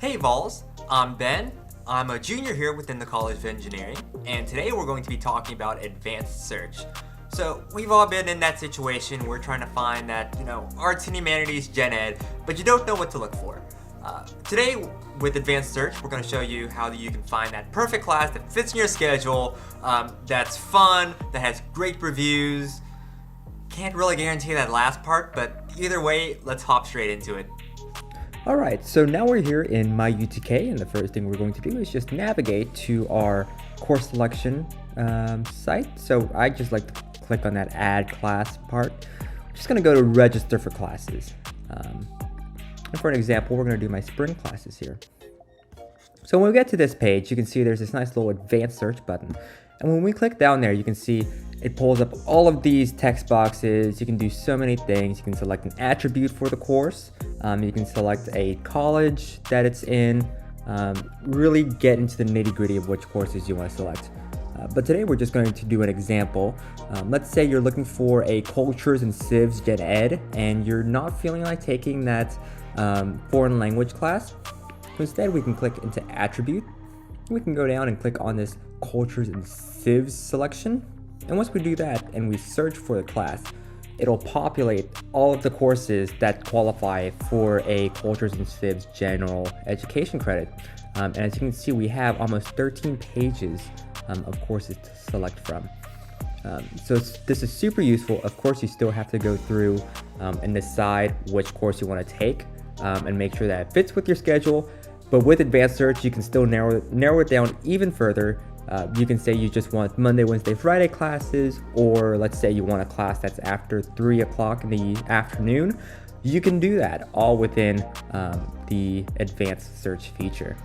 Hey Vols, I'm Ben. I'm a junior here within the College of Engineering, and today we're going to be talking about advanced search. So we've all been in that situation where we're trying to find that, arts and humanities gen ed, but you don't know what to look for. Today with advanced search, we're going to show you how you can find that perfect class that fits in your schedule, that's fun, that has great reviews. Can't really guarantee that last part, but either way, let's hop straight into it. Alright, so now we're here in My UTK, and the first thing we're going to do is just navigate to our course selection site. So I just like to click on that add class part. I'm just going to go to register for classes. And for an example, we're going to do my spring classes here. So when we get to this page, you can see there's this nice little advanced search button. And when we click down there, you can see it pulls up all of these text boxes. You can do so many things. You can select an attribute for the course. You can select a college that it's in. Really get into the nitty-gritty of which courses you want to select. But today we're just going to do an example. Let's say you're looking for a Cultures and Civs Gen Ed, and you're not feeling like taking that foreign language class. So instead, we can click into Attribute. We can go down and click on this Cultures and Civs selection. And once we do that and we search for the class, it'll populate all of the courses that qualify for a Cultures and Civs General Education credit. And as you can see, we have almost 13 pages of courses to select from. So this is super useful. Of course, you still have to go through and decide which course you want to take and make sure that it fits with your schedule. But with advanced search, you can still narrow it down even further. You can say you just want Monday, Wednesday, Friday classes, or let's say you want a class that's after 3 o'clock in the afternoon. You can do that all within the advanced search feature.